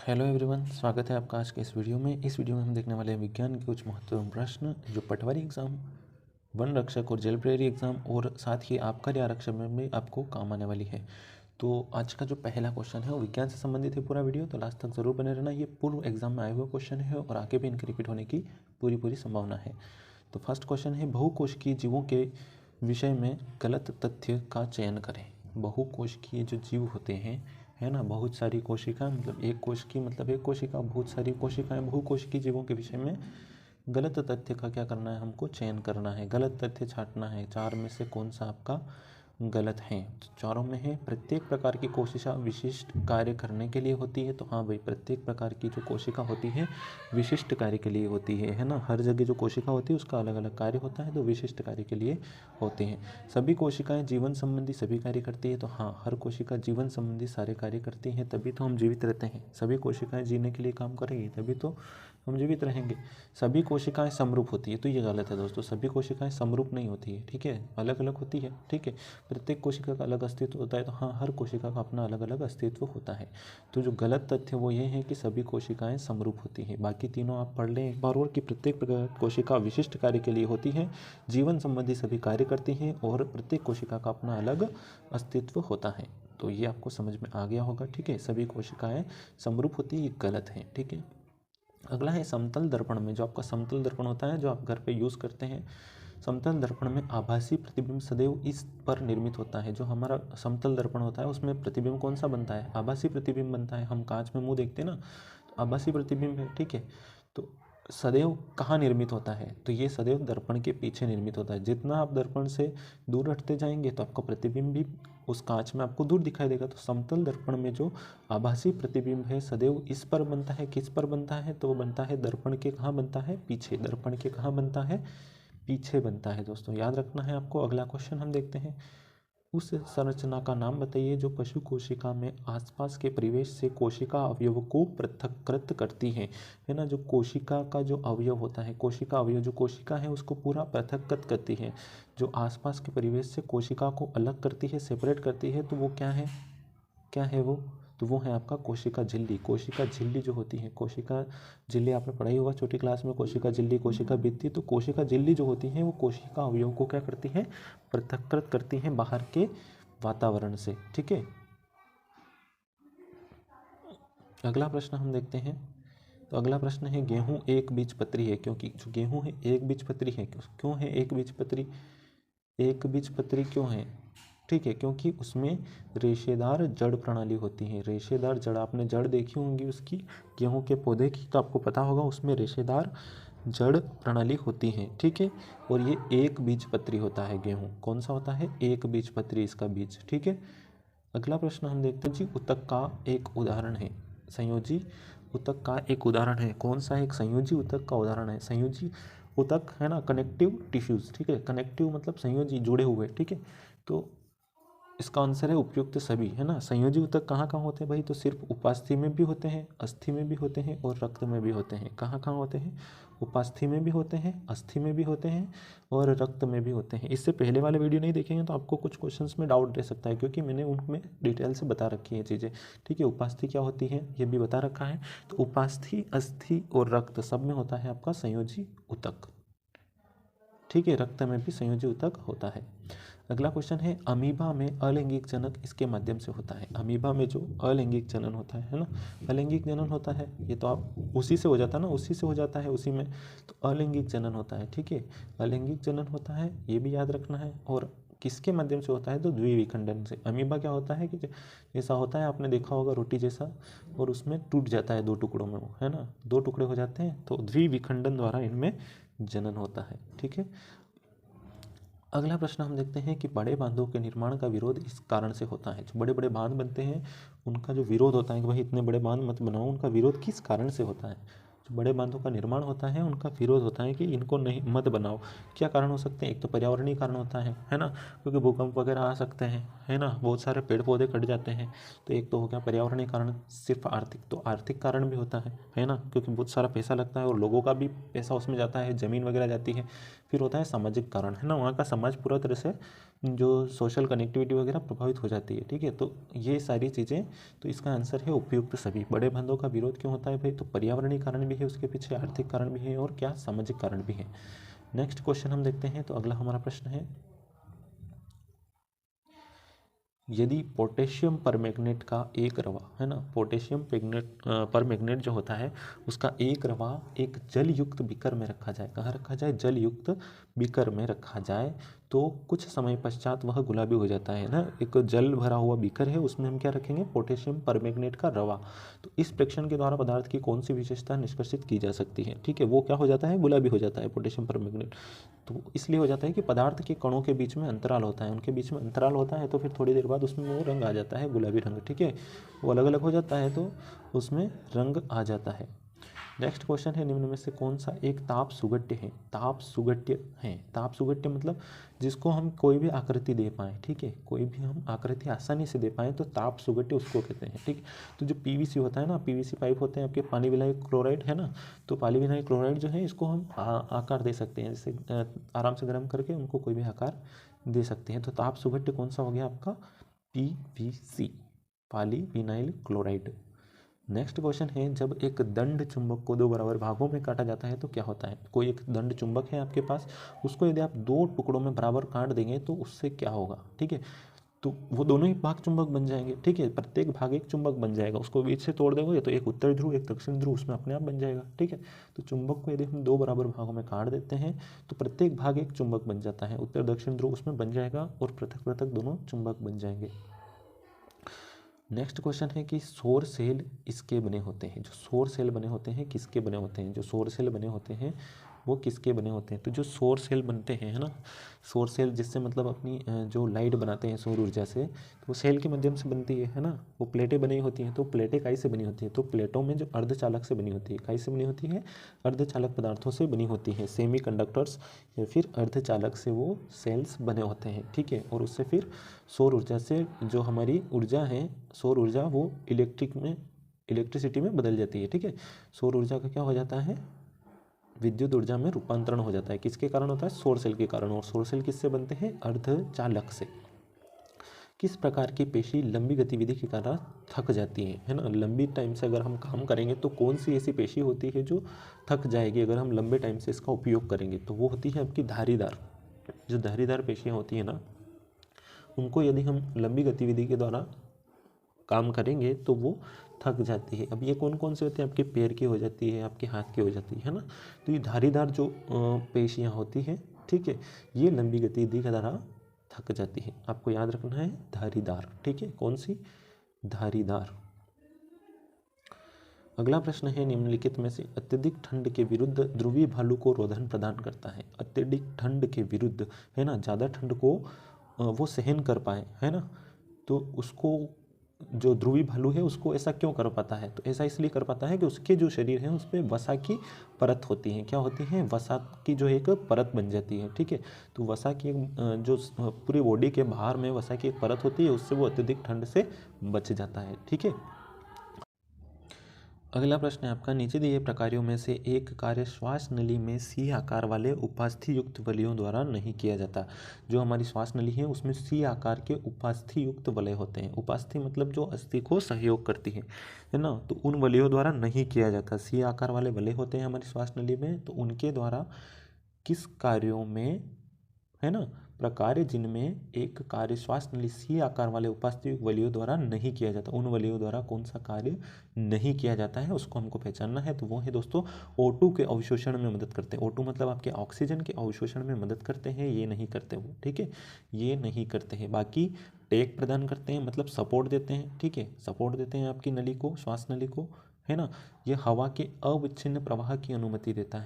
Hello everyone, स्वागत है आपका आज के इस वीडियो में। इस वीडियो में हम देखने वाले हैं विज्ञान के कुछ महत्वपूर्ण प्रश्न जो पटवारी एग्जाम, वन रक्षक और जेल प्रहरी एग्जाम और साथ ही आबकारी आरक्षक में भी आपको काम आने वाली है। तो आज का जो पहला क्वेश्चन है वो विज्ञान से संबंधित है। पूरा वीडियो तो लास्ट तक जरूर बने रहना। ये पूर्व एग्जाम में आए हुए क्वेश्चन है और आगे भी इनके रिपीट होने की पूरी संभावना है। तो फर्स्ट क्वेश्चन है, बहुकोशिकीय जीवों के विषय में गलत तथ्य का चयन करें। बहुकोशिकीय जो जीव होते हैं, है ना, बहुत सारी कोशिका मतलब एक कोशिकी मतलब एक कोशिका, बहुत सारी कोशिकाएं, बहुकोशिकीय जीवों के विषय में गलत तथ्य का क्या करना है, हमको चयन करना है, गलत तथ्य छांटना है। चार में से कौन सा आपका गलत है? तो चारों में है, प्रत्येक प्रकार की कोशिका विशिष्ट कार्य करने के लिए होती है। तो हाँ भाई, प्रत्येक प्रकार की जो कोशिका होती है विशिष्ट कार्य के लिए होती है ना। हर जगह जो कोशिका होती है उसका अलग अलग कार्य होता है, तो विशिष्ट कार्य के लिए होते हैं। सभी कोशिकाएं जीवन संबंधी सभी कार्य करती है। तो हाँ, हर कोशिका जीवन संबंधी सारे कार्य करती हैं, तभी तो हम जीवित रहते हैं। सभी कोशिकाएं जीने के लिए काम करेंगी तभी तो हम जीवित रहेंगे। सभी कोशिकाएं समरूप होती है, तो ये गलत है दोस्तों। सभी कोशिकाएं समरूप नहीं होती है, ठीक है, अलग अलग होती है, ठीक है। प्रत्येक कोशिका का अलग अस्तित्व होता है। तो हाँ, हर कोशिका का अपना अलग अलग अस्तित्व होता है। तो जो गलत तथ्य वो ये है कि सभी कोशिकाएं समरूप होती हैं। बाकी तीनों आप पढ़ लें एक बार और कि प्रत्येक कोशिका विशिष्ट कार्य के लिए होती है, जीवन संबंधी सभी कार्य करती हैं और प्रत्येक कोशिका का अपना अलग अस्तित्व होता है। तो ये आपको समझ में आ गया होगा, ठीक है। सभी कोशिकाएं समरूप होती है, ये गलत है, ठीक है। अगला है समतल दर्पण में, जो आपका समतल दर्पण होता है जो आप घर पे यूज़ करते हैं, समतल दर्पण में आभासी प्रतिबिंब सदैव इस पर निर्मित होता है। जो हमारा समतल दर्पण होता है उसमें प्रतिबिंब कौन सा बनता है? आभासी प्रतिबिंब बनता है। हम कांच में मुंह देखते हैं ना, तो आभासी प्रतिबिंब है, ठीक है। तो सदैव कहाँ निर्मित होता है? तो ये सदैव दर्पण के पीछे निर्मित होता है। जितना आप दर्पण से दूर हटते जाएंगे तो आपका प्रतिबिंब भी उस कांच में आपको दूर दिखाई देगा। तो समतल दर्पण में जो आभासी प्रतिबिंब है सदैव इस पर बनता है। किस पर बनता है? तो वो बनता है दर्पण के कहाँ बनता है? पीछे। दर्पण के कहाँ बनता है? पीछे बनता है दोस्तों, याद रखना है आपको। अगला क्वेश्चन हम देखते हैं, उस संरचना का नाम बताइए जो पशु कोशिका में आसपास के परिवेश से कोशिका अवयव को पृथक्कृत करती है ना। जो कोशिका का जो अवयव होता है, कोशिका अवयव जो कोशिका है उसको पूरा पृथक्कृत करती है। जो आसपास के परिवेश से कोशिका को अलग करती है, सेपरेट करती है, तो वो क्या है? क्या है वो? तो वो है आपका कोशिका झिल्ली। कोशिका झिल्ली जो होती है, कोशिका झिल्ली आपने पढ़ाई होगा छोटी क्लास में, कोशिका झिल्ली, कोशिका भित्ति। तो कोशिका झिल्ली जो होती है वो कोशिका अवयव को क्या करती है? पृथक्कृत करती है बाहर के वातावरण से, ठीक है। अगला प्रश्न हम देखते हैं। तो अगला प्रश्न है, गेहूं एक बीजपत्री है क्योंकि, जो गेहूं है एक बीजपत्री है, क्यों है एक बीजपत्री? एक बीजपत्री क्यों है? ठीक है, क्योंकि उसमें रेशेदार जड़ प्रणाली होती है। रेशेदार जड़, आपने जड़ देखी होंगी उसकी, गेहूं के पौधे की, तो आपको पता होगा उसमें रेशेदार जड़ प्रणाली होती है, ठीक है। और ये एक बीजपत्री होता है गेहूं। कौन सा होता है? एक बीजपत्री इसका बीज, ठीक है। अगला प्रश्न हम देखते हैं जी, उतक का एक उदाहरण है। संयोजी उतक का एक उदाहरण है। कौन सा है? एक संयोजी उतक का उदाहरण है। संयोजी उतक है ना, कनेक्टिव टिश्यूज, ठीक है। कनेक्टिव मतलब संयोजी, जुड़े हुए, ठीक है। तो इसका आंसर है उपयुक्त सभी, है ना। संयोजी ऊतक कहाँ कहाँ होते हैं भाई? तो सिर्फ उपास्थि में भी होते हैं, अस्थि में भी होते हैं और रक्त में भी होते हैं। कहाँ कहाँ होते हैं? उपास्थि में भी होते हैं, अस्थि में भी होते हैं और रक्त में भी होते हैं। इससे पहले वाले वीडियो नहीं देखेंगे तो आपको कुछ क्वेश्चंस में डाउट रह सकता है, क्योंकि मैंने उनमें डिटेल से बता रखी है चीज़ें, ठीक है। उपास्थि क्या होती है ये भी बता रखा है। तो उपास्थि, अस्थि और रक्त सब में होता है आपका संयोजी ऊतक, ठीक है। रक्त में भी संयोजी ऊतक होता है। अगला क्वेश्चन है, अमीबा में अलैंगिक जनन इसके माध्यम से होता है। अमीबा में जो अलैंगिक जनन होता है ना, अलैंगिक जनन होता है, ये तो आप उसी से हो जाता है ना, उसी से हो जाता है उसी में। तो अलैंगिक जनन होता है, ठीक है, अलैंगिक जनन होता है, ये भी याद रखना है। और किसके माध्यम से होता है? तो द्विविखंडन से। अमीबा क्या होता है कि जैसा होता है, आपने देखा होगा रोटी जैसा, और उसमें टूट जाता है दो टुकड़ों में, वो है ना, दो टुकड़े हो जाते हैं। तो द्विविखंडन द्वारा इनमें जनन होता है, ठीक है। अगला प्रश्न हम देखते हैं कि बड़े बांधों के निर्माण का विरोध इस कारण से होता है। जो बड़े बड़े बांध बनते हैं उनका जो विरोध होता है कि भाई इतने बड़े बांध मत बनाओ, उनका विरोध किस कारण से होता है? जो बड़े बांधों का निर्माण होता है उनका विरोध होता है कि इनको नहीं मत बनाओ। क्या कारण हो सकते हैं? एक तो पर्यावरणीय कारण होता है ना, क्योंकि भूकंप वगैरह आ सकते हैं, है ना, बहुत सारे पेड़ पौधे कट जाते हैं। तो एक तो हो गया पर्यावरणीय कारण। सिर्फ आर्थिक, तो आर्थिक कारण भी होता है ना, क्योंकि बहुत सारा पैसा लगता है और लोगों का भी पैसा उसमें जाता है, ज़मीन वगैरह जाती है। फिर होता है सामाजिक कारण, है ना, वहाँ का समाज पूरा तरह से जो सोशल कनेक्टिविटी वगैरह प्रभावित हो जाती है। ठीक है, तो ये सारी चीज़ें, तो इसका आंसर है उपयुक्त सभी। बड़े बांधों का विरोध क्यों होता है भाई? तो पर्यावरणीय कारण भी है उसके पीछे, आर्थिक कारण भी है और क्या, सामाजिक कारण भी है। नेक्स्ट क्वेश्चन हम देखते हैं। तो अगला हमारा प्रश्न है, यदि पोटेशियम परमैंगनेट का एक रवा, है ना, पोटेशियम परमैंगनेट जो होता है उसका एक रवा एक जल युक्त बीकर में रखा जाए, कहाँ रखा जाए? जल युक्त बीकर में रखा जाए, तो कुछ समय पश्चात वह गुलाबी हो जाता है ना। एक जल भरा हुआ बीकर है, उसमें हम क्या रखेंगे? पोटेशियम परमैंगनेट का रवा। तो इस प्रेक्षण के द्वारा पदार्थ की कौन सी विशेषता निष्कर्षित की जा सकती है? ठीक है, वो क्या हो जाता है? गुलाबी हो जाता है पोटेशियम परमैंगनेट। तो इसलिए हो जाता है कि पदार्थ के कणों के बीच में अंतराल होता है, उनके बीच में अंतराल होता है, तो फिर थोड़ी देर बाद उसमें वो रंग आ जाता है, गुलाबी रंग। ठीक है, वो अलग अलग हो जाता है तो उसमें रंग आ जाता है। नेक्स्ट क्वेश्चन है, निम्न में से कौन सा एक ताप सुगट्य है? ताप सुगट्य है। ताप सुगट्य मतलब जिसको हम कोई भी आकृति दे पाएँ। ठीक है, कोई भी हम आकृति आसानी से दे पाएँ तो ताप सुगट्य उसको कहते हैं। ठीक, तो जो पीवीसी होता है ना, पीवीसी पाइप होते हैं आपके, पानी विनाइल क्लोराइड, है ना, तो पानी विनाइल क्लोराइड जो है इसको हम आकार दे सकते हैं, जैसे आराम से गर्म करके उनको कोई भी आकार दे सकते हैं। तो ताप सुगट्य कौन सा हो गया आपका? पीवीसी, पाली विनाइल क्लोराइड। नेक्स्ट क्वेश्चन है, जब एक दंड चुंबक को दो बराबर भागों में काटा जाता है तो क्या होता है? कोई एक दंड चुंबक है आपके पास, उसको यदि आप दो टुकड़ों में बराबर काट देंगे तो उससे क्या होगा? ठीक है, तो वो दोनों ही भाग चुंबक बन जाएंगे। ठीक है, प्रत्येक भाग एक चुंबक बन जाएगा। उसको बीच से तोड़ देंगे तो एक उत्तर ध्रुव एक दक्षिण ध्रुव उसमें अपने आप बन जाएगा। ठीक है, तो चुंबक को यदि हम दो बराबर भागों में काट देते हैं तो प्रत्येक भाग एक चुंबक बन जाता है, उत्तर दक्षिण ध्रुव उसमें बन जाएगा और पृथक पृथक दोनों चुंबक बन जाएंगे। नेक्स्ट क्वेश्चन है कि सौर सेल इसके बने होते हैं। जो सौर सेल बने होते हैं किसके बने होते हैं? जो सौर सेल बने होते हैं वो किसके बने होते हैं? तो जो सौर सेल बनते हैं, है ना, सौर सेल जिससे मतलब अपनी जो लाइट बनाते हैं सौर ऊर्जा से, तो वो सेल के माध्यम से बनती है ना। वो प्लेटें बनी होती हैं, तो प्लेटें काई से बनी होती हैं? तो प्लेटों में जो अर्धचालक से बनी होती है, काई से बनी होती है? अर्धचालक पदार्थों से बनी होती है, सेमी कंडक्टर्स या फिर अर्धचालक से वो सेल्स बने होते हैं। ठीक है, और उससे फिर सौर ऊर्जा से जो हमारी ऊर्जा है, सौर ऊर्जा, वो इलेक्ट्रिसिटी में बदल जाती है। ठीक है, सौर ऊर्जा का क्या हो जाता है? विद्युत ऊर्जा में रूपांतरण हो जाता है। किसके कारण होता है? सौर सेल के कारण। और सौर सेल किससे बनते हैं? अर्धचालक से। किस प्रकार की पेशी लंबी गतिविधि के कारण थक जाती है ना? लंबी टाइम से अगर हम काम करेंगे तो कौन सी ऐसी पेशी होती है जो थक जाएगी अगर हम लंबे टाइम से इसका उपयोग करेंगे? तो वो होती है आपकी धारीदार। जो धारीदार पेशियाँ होती है ना, उनको यदि हम लंबी गतिविधि के द्वारा काम करेंगे तो वो थक जाती है। अब ये कौन कौन से होते हैं? आपके पैर की हो जाती है, आपके हाथ की हो जाती है ना। तो ये धारीदार जो पेशियाँ होती हैं, ठीक है, ये लंबी गतिविधि के द्वारा थक जाती है। आपको याद रखना है धारीदार। ठीक है, कौन सी? धारीदार। अगला प्रश्न है, निम्नलिखित में से अत्यधिक ठंड के विरुद्ध ध्रुवीय भालू को रोधन प्रदान करता है? अत्यधिक ठंड के विरुद्ध, है ना, ज़्यादा ठंड को वो सहन कर पाए, है ना, तो उसको जो ध्रुवी भालू है उसको ऐसा क्यों कर पाता है? तो ऐसा इसलिए कर पाता है कि उसके जो शरीर है उस पर वसा की परत होती है। क्या होती है? वसा की जो एक परत बन जाती है। ठीक है, तो वसा की जो पूरी बॉडी के बाहर में वसा की एक परत होती है, उससे वो अत्यधिक ठंड से बच जाता है। ठीक है, अगला प्रश्न है आपका, नीचे दिए प्रकारों में से एक कार्य श्वास नली में सी आकार वाले उपास्थि युक्त वलयों द्वारा नहीं किया जाता। जो हमारी श्वास नली है उसमें सी आकार के उपास्थि युक्त वलय होते हैं। उपास्थि मतलब जो अस्थि को सहयोग करती है ना, तो उन वलयों द्वारा नहीं किया जाता। सी आकार वाले वलय होते हैं हमारी श्वास नली में, तो उनके द्वारा किस कार्यों में, है ना, प्रकार जिनमें एक कार्य श्वास नली सी आकार वाले उपास्थि वलयों द्वारा नहीं किया जाता, उन वलयों द्वारा कौन सा कार्य नहीं किया जाता है उसको हमको पहचानना है। तो वो है दोस्तों O2 के अवशोषण में मदद करते हैं। O2 मतलब आपके ऑक्सीजन के अवशोषण में मदद करते हैं, ये नहीं करते वो। ठीक है, ये नहीं करते हैं। बाकी टेक प्रदान करते हैं, मतलब सपोर्ट देते हैं। ठीक है, सपोर्ट देते हैं आपकी नली को, श्वास नली को, है ना। ये हवा के अविच्छिन्न प्रवाह की अनुमति देता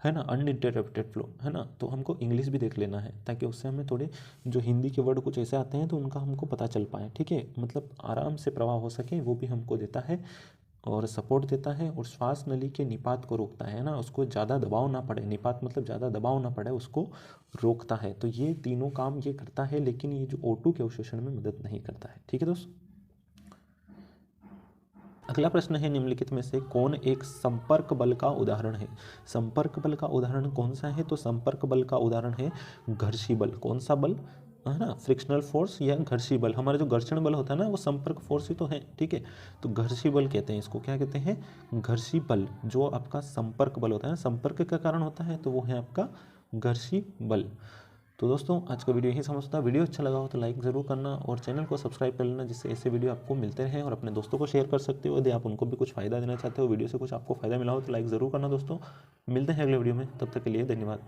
है ना, अनइंटरप्टेड फ्लो, है ना। तो हमको इंग्लिश भी देख लेना है ताकि उससे हमें थोड़े जो हिंदी के वर्ड कुछ ऐसे आते हैं तो उनका हमको पता चल पाए। ठीक है, मतलब आराम से प्रवाह हो सके वो भी हमको देता है और सपोर्ट देता है और श्वास नली के निपात को रोकता है ना, उसको ज़्यादा दबाव ना पड़े, निपात मतलब ज़्यादा दबाव ना पड़े, उसको रोकता है। तो ये तीनों काम ये करता है, लेकिन ये जो O2 के अवशोषण में मदद नहीं करता है। ठीक है दोस्तों। अगला प्रश्न है, निम्नलिखित में से कौन एक संपर्क बल का उदाहरण है? संपर्क बल का उदाहरण कौन सा है? तो संपर्क बल का उदाहरण है घर्षी बल। कौन सा बल है ना? फ्रिक्शनल फोर्स या घर्षी बल। हमारा जो घर्षण बल होता है ना, वो संपर्क फोर्स ही तो है। ठीक है, तो घर्षी बल कहते हैं इसको। क्या कहते हैं? घर्षी बल। जो आपका संपर्क बल होता है, संपर्क के कारण होता है, तो वो है आपका घर्षी बल। तो दोस्तों आज का वीडियो यही समझता। वीडियो अच्छा लगा हो तो लाइक ज़रूर करना और चैनल को सब्सक्राइब कर लेना, जिससे ऐसे वीडियो आपको मिलते रहें। और अपने दोस्तों को शेयर कर सकते हो यदि आप उनको भी कुछ फ़ायदा देना चाहते हो, वीडियो से कुछ आपको फ़ायदा मिला हो तो लाइक ज़रूर करना दोस्तों। मिलते हैं अगले वीडियो में, तब तक के लिए धन्यवाद।